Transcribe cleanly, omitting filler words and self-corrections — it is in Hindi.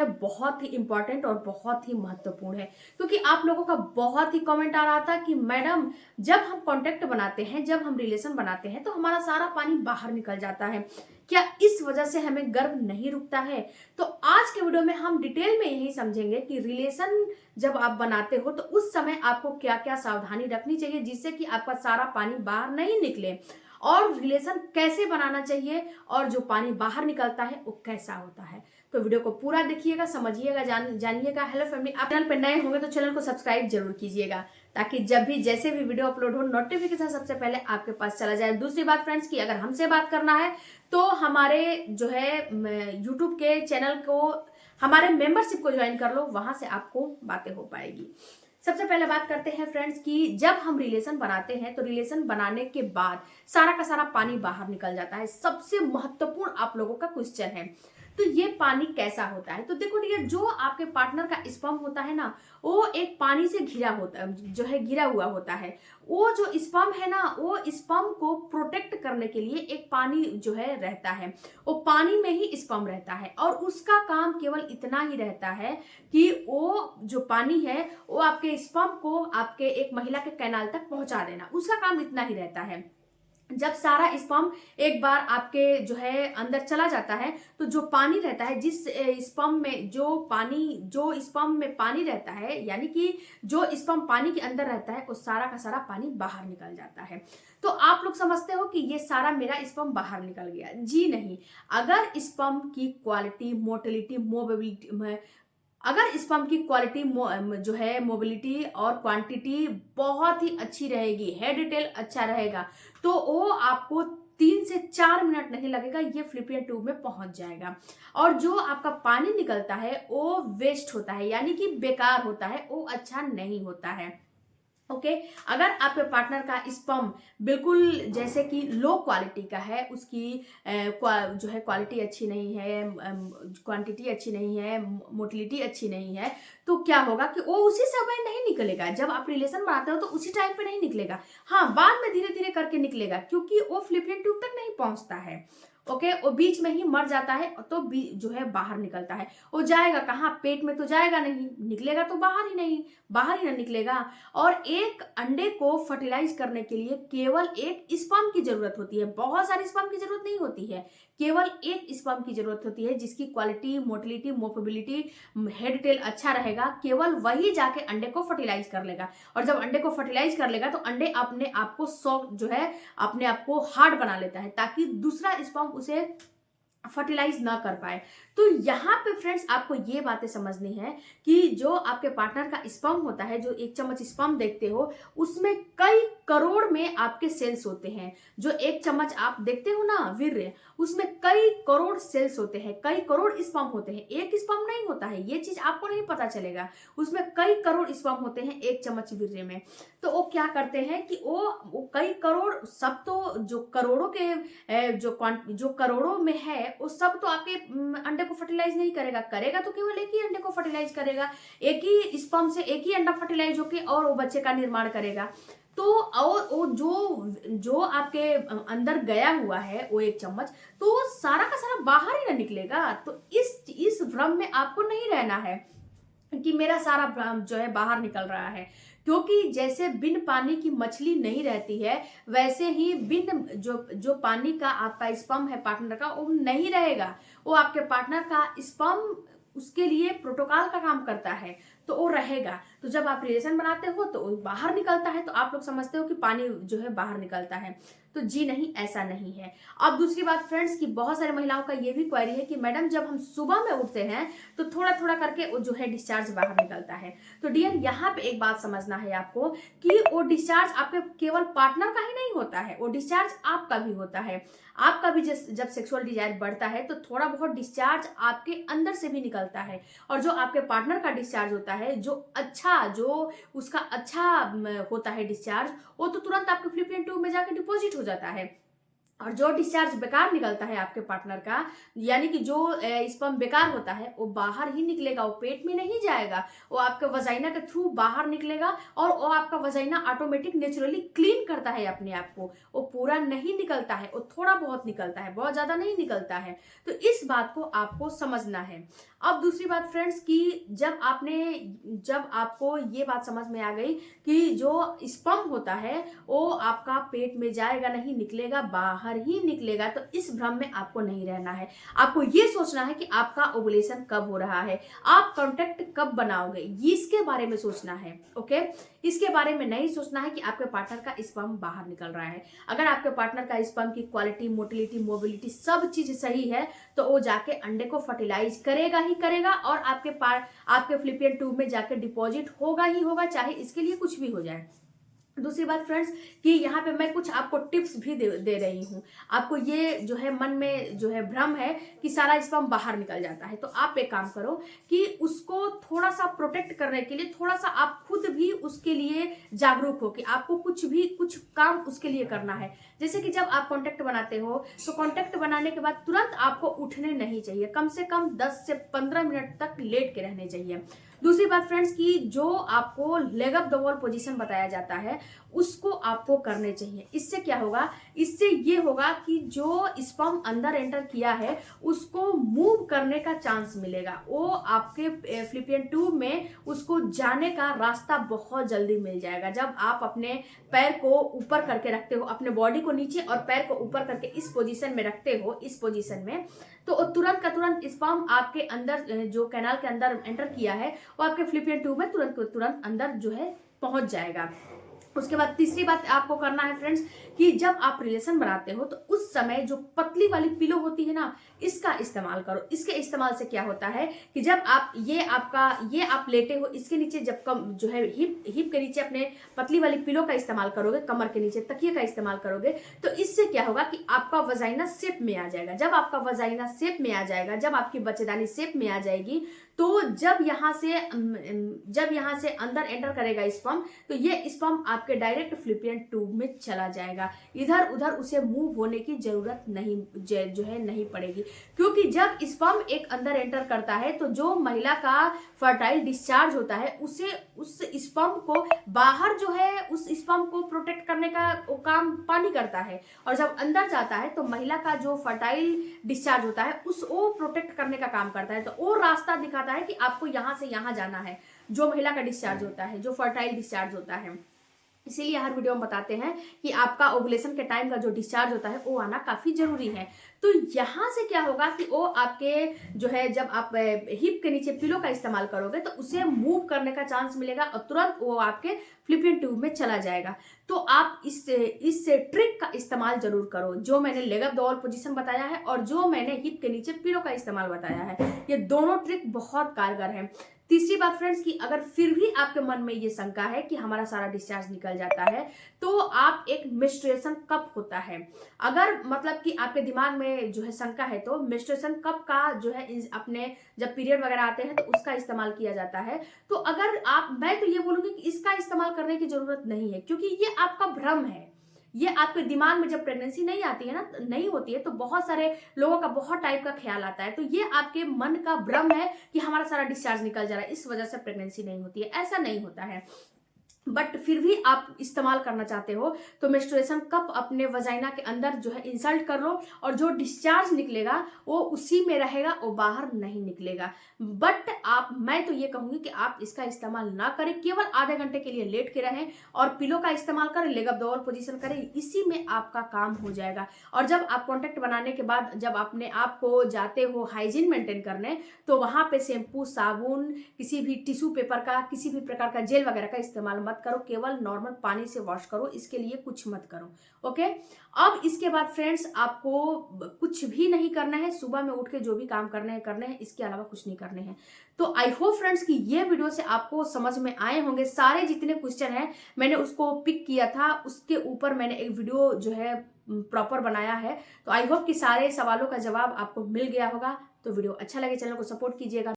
है बहुत ही इंपॉर्टेंट और बहुत ही महत्वपूर्ण है, क्योंकि आप लोगों का बहुत ही कमेंट आ रहा था कि मैडम जब हम कांटेक्ट बनाते हैं, जब हम रिलेशन बनाते हैं तो हमारा सारा पानी बाहर निकल जाता है, क्या इस वजह से हमें गर्भ नहीं रुकता है। तो आज के वीडियो में हम डिटेल में यही समझेंगे कि रिलेशन जब आप बनाते हो तो उस समय आपको क्या क्या सावधानी रखनी चाहिए जिससे कि आपका सारा पानी बाहर नहीं निकले, और रिलेशन कैसे बनाना चाहिए, और जो पानी बाहर निकलता है वो कैसा होता है। तो वीडियो को पूरा देखिएगा, समझिएगा, जानिएगा। हेलो फैमिली, आप चैनल पर नए होंगे तो चैनल को सब्सक्राइब जरूर कीजिएगा ताकि जब भी जैसे भी वीडियो अपलोड हो नोटिफिकेशन सबसे पहले आपके पास चला जाए। दूसरी बात फ्रेंड्स की अगर हमसे बात करना है तो हमारे जो है यूट्यूब के चैनल को, हमारे मेंबरशिप को ज्वाइन कर लो, वहां से आपको बातें हो पाएगी। सबसे पहले बात करते हैं फ्रेंड्स कि जब हम रिलेशन बनाते हैं तो रिलेशन बनाने के बाद सारा का सारा पानी बाहर निकल जाता है। सबसे महत्वपूर्ण आप लोगों का क्वेश्चन है, तो ये पानी कैसा होता है। तो देखो डियर, जो आपके पार्टनर का स्पर्म होता है ना, वो एक पानी से घिरा होता है, जो है घिरा हुआ होता है। वो जो स्पर्म है ना, वो स्पर्म को प्रोटेक्ट करने के लिए एक पानी जो है रहता है, वो पानी में ही स्पर्म रहता है, और उसका काम केवल इतना ही रहता है कि वो जो पानी है वो आपके स्पर्म को आपके एक महिला के कैनाल तक पहुंचा देना, उसका काम इतना ही रहता है। जब सारा स्पर्म एक बार आपके जो है अंदर चला जाता है तो जो पानी रहता है, जिस स्पर्म में जो स्पर्म में पानी रहता है, यानी कि जो स्पर्म पानी के अंदर रहता है, वो सारा का सारा पानी बाहर निकल जाता है। तो आप लोग समझते हो कि ये सारा मेरा स्पर्म बाहर निकल गया, जी नहीं। अगर स्पर्म की क्वालिटी, मोटिलिटी, मोबिलिटी, अगर स्पर्म की क्वालिटी जो है मोबिलिटी और क्वांटिटी बहुत ही अच्छी रहेगी, हेड डिटेल अच्छा रहेगा, तो वो आपको 3 से 4 मिनट नहीं लगेगा, ये फ्लिपियन ट्यूब में पहुंच जाएगा। और जो आपका पानी निकलता है वो वेस्ट होता है, यानी कि बेकार होता है, वो अच्छा नहीं होता है। ओके अगर आपके पार्टनर का स्पर्म बिल्कुल जैसे कि लो क्वालिटी का है, उसकी जो है क्वालिटी अच्छी नहीं है, क्वांटिटी अच्छी नहीं है, मोटिलिटी अच्छी नहीं है, तो क्या होगा कि वो उसी समय नहीं निकलेगा। जब आप रिलेशन बनाते हो तो उसी टाइम पे नहीं निकलेगा, हाँ बाद में धीरे धीरे करके निकलेगा, क्योंकि वो फ्लिपियन ट्यूब तक नहीं पहुंचता है। ओके वो बीच में ही मर जाता है, तो जो है बाहर निकलता है। वो जाएगा कहाँ, पेट में तो जाएगा नहीं, निकलेगा तो बाहर ही नहीं, बाहर ही ना निकलेगा। और एक अंडे को फर्टिलाइज करने के लिए केवल एक स्पर्म की जरूरत होती है, बहुत सारे स्पर्म की जरूरत नहीं होती है, केवल एक स्पर्म की जरूरत होती है जिसकी quality, motility, mobility, head tail अच्छा रहेगा, केवल वही जाके अंडे को फर्टिलाइज कर लेगा। और जब अंडे को फर्टिलाइज कर लेगा तो अंडे अपने आप को सॉफ्ट जो है अपने आप को हार्ड बना लेता है, ताकि दूसरा स्पर्म उसे फर्टिलाइज ना कर पाए। तो यहाँ पे फ्रेंड्स आपको ये बातें समझनी है कि जो आपके पार्टनर का स्पर्म होता है, जो 1 चम्मच स्पर्म देखते हो, उसमें कई करोड़ में आपके सेल्स होते हैं। जो 1 चम्मच आप देखते हो ना वीर्य, उसमें कई करोड़ सेल्स होते हैं, कई करोड़ स्पर्म होते हैं, एक स्पर्म नहीं होता है, ये चीज आपको नहीं पता चलेगा। उसमें कई करोड़ स्पर्म होते हैं 1 चम्मच वीर्य में। तो वो क्या करते हैं कि वो कई करोड़, सब तो जो करोड़ों के जो करोड़ों में है वो सब तो आपके अंडे को फर्टिलाइज नहीं करेगा, करेगा तो केवल एक ही अंडे को फर्टिलाइज करेगा, एक ही स्पर्म से एक ही अंडा फर्टिलाइज होके और वो बच्चे का निर्माण करेगा। तो और वो जो आपके अंदर गया हुआ है वो 1 चम्मच, तो वो सारा का सारा बाहर ही ना निकलेगा। तो इस भ्रम में आपको नहीं रहना है कि मेरा सारा भ्रम जो है बाहर निकल रहा है, क्योंकि जैसे बिन पानी की मछली नहीं रहती है, वैसे ही बिन जो पानी का आपका स्पर्म है पार्टनर का, वो नहीं रहेगा। वो आपके पार्टनर का स्पर्म उसके लिए प्रोटोकॉल का काम करता है, तो वो रहेगा। तो जब आप रिलेशन बनाते हो तो वो बाहर निकलता है, तो आप लोग समझते हो कि पानी जो है बाहर निकलता है, तो जी नहीं, ऐसा नहीं है। अब दूसरी बात फ्रेंड्स की बहुत सारी महिलाओं का ये भी क्वेरी है कि मैडम जब हम सुबह में उठते हैं तो थोड़ा थोड़ा करके वो जो है डिस्चार्ज बाहर निकलता है। तो डियर यहाँ पे एक बात समझना है आपको कि वो डिस्चार्ज आपके केवल पार्टनर का ही नहीं होता है, वो डिस्चार्ज आपका भी होता है। आपका भी जब सेक्सुअल डिजायर बढ़ता है तो थोड़ा बहुत डिस्चार्ज आपके अंदर से भी निकलता है, और जो आपके पार्टनर का डिस्चार्ज होता है, जो उसका अच्छा होता है डिस्चार्ज, वो तो तुरंत आपके फ्लिपियन ट्यूब में जाकर डिपॉजिट हो जाता है। और जो डिस्चार्ज बेकार निकलता है आपके पार्टनर का, यानी कि जो स्पर्म बेकार होता है, वो बाहर ही निकलेगा, वो पेट में नहीं जाएगा, वो आपके वजाइना के थ्रू बाहर निकलेगा। और वो आपका वजाइना ऑटोमेटिक नेचुरली क्लीन करता है अपने आप को, वो पूरा नहीं निकलता है, वो थोड़ा बहुत निकलता है, बहुत ज्यादा नहीं निकलता है। तो इस बात को आपको समझना है। अब दूसरी बात फ्रेंड्स कि जब आपको ये बात समझ में आ गई कि जो स्पर्म होता है वो आपका पेट में जाएगा नहीं, निकलेगा, बाहर ही निकलेगा, तो इस भ्रम में आपको नहीं रहना है। आपको ये सोचना है कि आपका ओवुलेशन कब हो रहा है, आप कॉन्टेक्ट कब बनाओगे, इसके बारे में सोचना है। ओके, इसके बारे में नहीं सोचना है कि आपके पार्टनर का स्पर्म बाहर निकल रहा है। अगर आपके पार्टनर का स्पर्म की क्वालिटी, मोटिलिटी, मोबिलिटी सब चीज सही है तो वो जाके अंडे को फर्टिलाइज करेगा ही करेगा और आपके फ्लिपियन ट्यूब में जाके डिपॉजिट होगा ही होगा, चाहे इसके लिए कुछ भी हो जाए। दूसरी बात फ्रेंड्स कि यहाँ पे मैं कुछ आपको टिप्स भी दे रही हूँ। आपको ये जो है मन में जो है भ्रम है कि सारा स्पर्म बाहर निकल जाता है, तो आप एक काम करो कि उसको थोड़ा सा प्रोटेक्ट करने के लिए थोड़ा सा आप खुद भी उसके लिए जागरूक हो कि आपको कुछ काम उसके लिए करना है। जैसे कि जब आप कॉन्टेक्ट बनाते हो तो कॉन्टेक्ट बनाने के बाद तुरंत आपको उठने नहीं चाहिए, कम से कम 10 से 15 मिनट तक लेट के रहने चाहिए। दूसरी बात फ्रेंड्स कि जो आपको leg up the wall position बताया जाता है उसको आपको करने चाहिए। इससे क्या होगा, इससे ये होगा कि जो स्पर्म अंदर एंटर किया है उसको मूव करने का चांस मिलेगा, वो आपके फ्लिपियन ट्यूब में उसको जाने का रास्ता बहुत जल्दी मिल जाएगा। जब आप अपने पैर को ऊपर करके रखते हो, अपने बॉडी को नीचे और पैर को ऊपर करके इस पोजीशन में रखते हो, इस पोजीशन में, तो तुरंत का तुरंत स्पर्म आपके अंदर जो कैनाल के अंदर एंटर किया है वो आपके फ्लिपियन ट्यूब में तुरंत अंदर जो है पहुंच जाएगा। उसके बाद तीसरी बात आपको करना है फ्रेंड्स कि जब आप रिलेशन बनाते हो तो उस समय जो पतली वाली पिलो होती है ना, इसका इस्तेमाल करो। इसके इस्तेमाल से क्या होता है कि जब आप आप लेटे हो, इसके नीचे जब कम जो है हिप के नीचे अपने पतली वाली पिलो का इस्तेमाल करोगे, कमर के नीचे तकिए का इस्तेमाल करोगे, तो इससे क्या होगा कि आपका वजाइना शेप में आ जाएगा। जब आपका वजाइना शेप में आ जाएगा, जब आपकी बच्चेदानी शेप में आ जाएगी, तो जब यहाँ से अंदर एंटर करेगा स्पर्म, तो ये स्पर्म आपके डायरेक्ट फ्लिपियन ट्यूब में चला जाएगा। इधर उधर उसे मूव होने की जरूरत नहीं पड़ेगी, क्योंकि जब स्पर्म एक अंदर एंटर करता है तो जो महिला का फर्टाइल डिस्चार्ज होता है उसे उस स्पर्म को बाहर जो है उस स्पर्म को प्रोटेक्ट करने का काम पानी करता है, और जब अंदर जाता है तो महिला का जो फर्टाइल डिस्चार्ज होता है वो प्रोटेक्ट करने का काम करता है। तो वो रास्ता दिखाता है कि आपको यहाँ से यहाँ जाना है, जो महिला का डिस्चार्ज होता है, जो फर्टाइल डिस्चार्ज होता है। इसीलिए हर वीडियो में बताते हैं कि आपका ओवुलेशन के टाइम का जो डिस्चार्ज होता है वो आना काफी जरूरी है। तो यहाँ से क्या होगा कि वो आपके जो है जब आप हिप के नीचे पिलो का इस्तेमाल करोगे तो उसे मूव करने का चांस मिलेगा और तुरंत वो आपके फ्लिपियन ट्यूब में चला जाएगा। तो आप इस ट्रिक का इस्तेमाल जरूर करो, जो मैंने leg up the wall position बताया है और जो मैंने हिप के नीचे पिलो का इस्तेमाल बताया है, ये दोनों ट्रिक बहुत कारगर है। तीसरी बात फ्रेंड्स कि अगर फिर भी आपके मन में ये शंका है कि हमारा सारा डिस्चार्ज निकल जाता है, तो आप एक मेंस्ट्रुएशन कप होता है, अगर मतलब कि आपके दिमाग में जो है शंका है, तो मेंस्ट्रुएशन कप का जो है अपने जब पीरियड वगैरह आते हैं तो उसका इस्तेमाल किया जाता है। तो अगर मैं तो ये बोलूंगी कि इसका इस्तेमाल करने की जरूरत नहीं है, क्योंकि ये आपका भ्रम है। ये आपके दिमाग में जब प्रेगनेंसी नहीं आती है ना, नहीं होती है, तो बहुत सारे लोगों का बहुत टाइप का ख्याल आता है, तो ये आपके मन का भ्रम है कि हमारा सारा डिस्चार्ज निकल जा रहा है, इस वजह से प्रेगनेंसी नहीं होती है। ऐसा नहीं होता है। बट फिर भी आप इस्तेमाल करना चाहते हो तो मेंस्ट्रुएशन कप अपने वजाइना के अंदर जो है इंसर्ट कर लो, और जो डिस्चार्ज निकलेगा वो उसी में रहेगा, वो बाहर नहीं निकलेगा। बट मैं तो ये कहूंगी कि आप इसका इस्तेमाल ना करें, केवल आधे घंटे के लिए लेट के रहें और पिलो का इस्तेमाल करें, leg up the wall position करें, इसी में आपका काम हो जाएगा। और जब आप कॉन्टेक्ट बनाने के बाद जब अपने आप को जाते हो हाइजीन मेंटेन करने, तो वहां पे शैम्पू, साबुन, किसी भी टिश्यू पेपर का, किसी भी प्रकार का जेल वगैरह का इस्तेमाल मत करो, केवल नॉर्मल पानी से वॉश करो, इसके लिए कुछ मत करो। ओके, अब इसके बाद फ्रेंड्स आपको कुछ भी नहीं करना है, सुबह में उठ के जो भी काम करने हैं, इसके अलावा कुछ नहीं करने हैं। तो आई होप फ्रेंड्स कि ये वीडियो से आपको समझ में आए होंगे। सारे जितने क्वेश्चन हैं मैंने उसको पिक किया था, उसके ऊपर मैंने एक वीडियो जो है प्रॉपर बनाया है। तो आई होप कि सारे सवालों का जवाब आपको मिल गया होगा। तो वीडियो अच्छा लगे चैनल को सपोर्ट कीजिएगा।